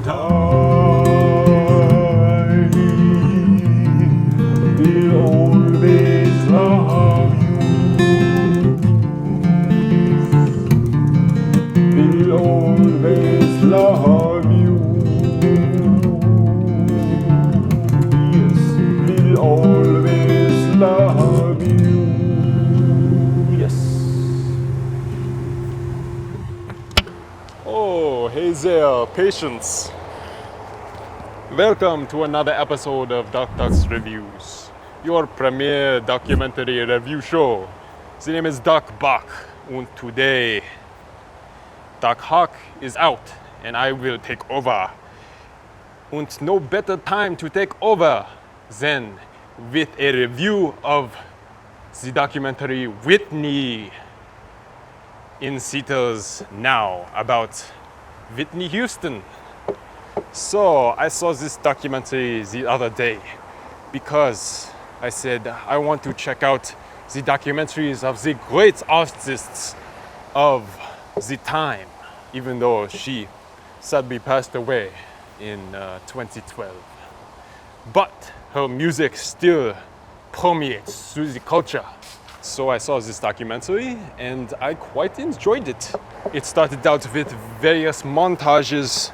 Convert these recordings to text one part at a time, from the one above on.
will always love you. Will always love you. Yes, will always love you. Yes. Oh, hey there, patience. Welcome to another episode of Duck Ducks Reviews, your premier documentary review show. The name is Bach, and today Doc Hawk is out and I will take over. And no better time to take over than with a review of the documentary Whitney in theaters now about Whitney Houston. So I saw this documentary the other day because I said I want to check out the documentaries of the great artists of the time, even though she sadly passed away in 2012. But her music still permeates through the culture. So I saw this documentary and I quite enjoyed it. It started out with various montages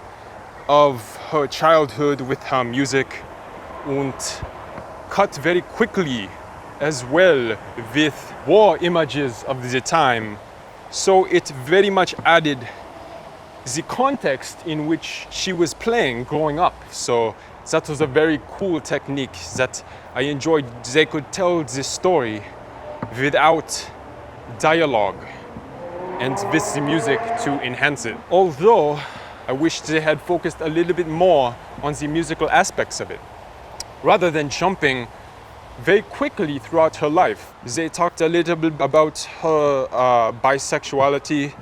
of her childhood with her music and cut very quickly as well with war images of the time. So it very much added the context in which she was playing growing up. So that was a very cool technique that I enjoyed. They could tell this story without dialogue and with the music to enhance it. Although I wish they had focused a little bit more on the musical aspects of it, rather than jumping very quickly throughout her life. They talked a little bit about her bisexuality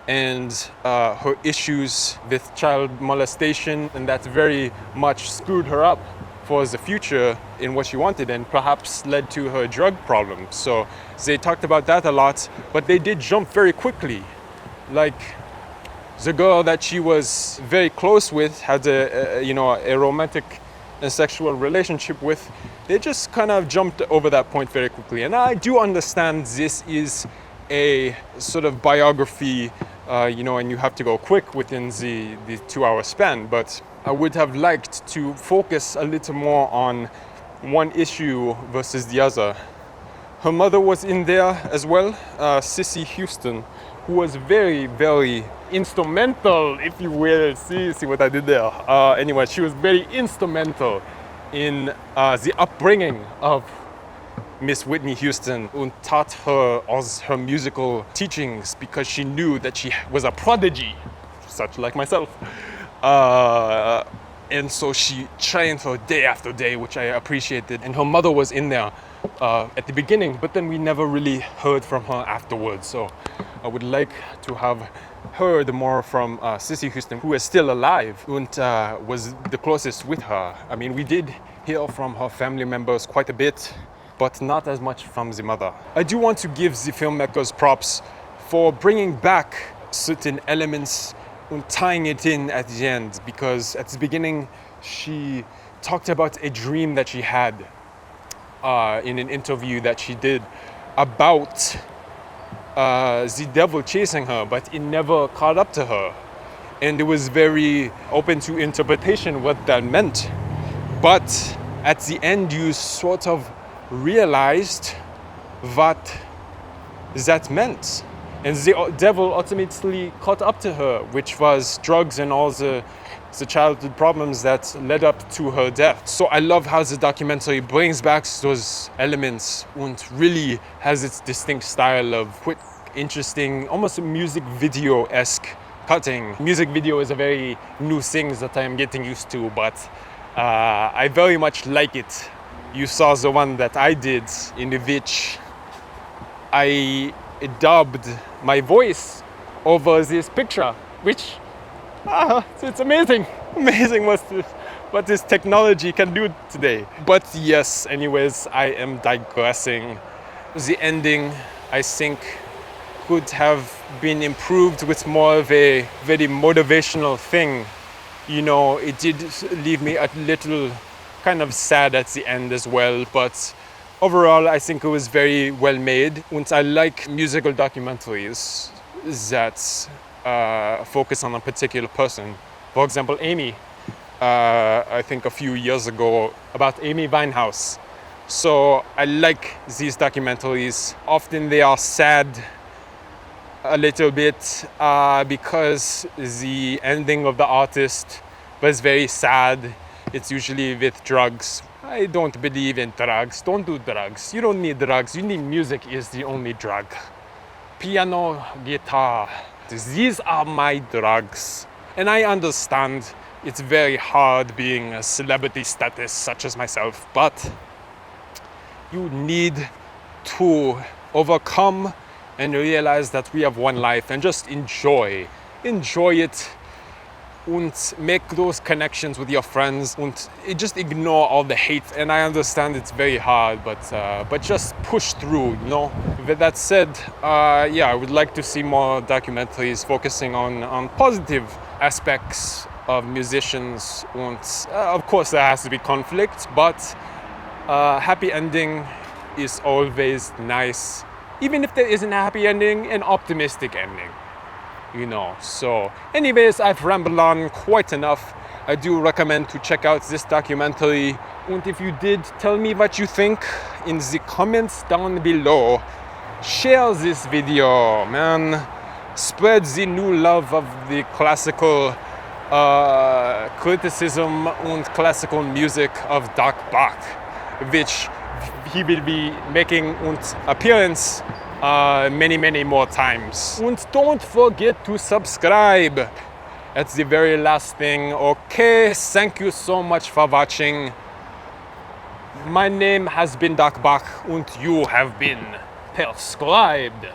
and her issues with child molestation, and that very much screwed her up for the future in what she wanted and perhaps led to her drug problem. So they talked about that a lot, but they did jump very quickly. Like the girl that she was very close with, had a romantic and sexual relationship with, they just kind of jumped over that point very quickly. And I do understand this is a sort of biography, and you have to go quick within the 2-hour span, but I would have liked to focus a little more on one issue versus the other. Her mother was in there as well, Whitney Houston, who was very, very instrumental, if you will. See what I did there. Anyway, she was very instrumental in the upbringing of Miss Whitney Houston and taught her all her musical teachings because she knew that she was a prodigy, such like myself. And so she trained her day after day, which I appreciated. And her mother was in there at the beginning, but then we never really heard from her afterwards. So I would like to have heard more from Whitney Houston, who is still alive and was the closest with her. I mean, we did hear from her family members quite a bit, but not as much from the mother. I do want to give the filmmakers props for bringing back certain elements and tying it in at the end, because at the beginning she talked about a dream that she had in an interview that she did about the devil chasing her, but it never caught up to her. And it was very open to interpretation what that meant. But at the end, you sort of realized what that meant. And the devil ultimately caught up to her, which was drugs and all the childhood problems that led up to her death. So I love how the documentary brings back those elements and really has its distinct style of quick, interesting, almost music video-esque cutting. Music video is a very new thing that I am getting used to, but I very much like it. You saw the one that I did in which I dubbed my voice over this picture, which it's amazing what this technology can do today. But yes, anyways, I am digressing. The ending, I think, could have been improved with more of a very motivational thing You know, it did leave me a little kind of sad at the end as well, but overall I think it was very well made. And I like musical documentaries that focus on a particular person. For example, Amy, I think a few years ago, about Amy Winehouse. So I like these documentaries. Often they are sad a little bit because the ending of the artist was very sad. It's usually with drugs. I don't believe in drugs. Don't do drugs. You don't need drugs. You need music is the only drug. Piano, guitar. These are my drugs. And I understand it's very hard being a celebrity status such as myself, but you need to overcome and realize that we have one life and just enjoy it and make those connections with your friends and just ignore all the hate. And I understand it's very hard, but just push through, you know. With that said, I would like to see more documentaries focusing on positive aspects of musicians. And of course there has to be conflict, but happy ending is always nice. Even if there isn't a happy ending, an optimistic ending, you know. So anyways, I've rambled on quite enough. I do recommend to check out this documentary. And if you did, tell me what you think in the comments down below. Share this video, man. Spread the new love of the classical criticism and classical music of Bach, which he will be making an appearance many more times. And don't forget to subscribe. That's the very last thing. Okay, thank you so much for watching. My name has been Bach, and you have been prescribed.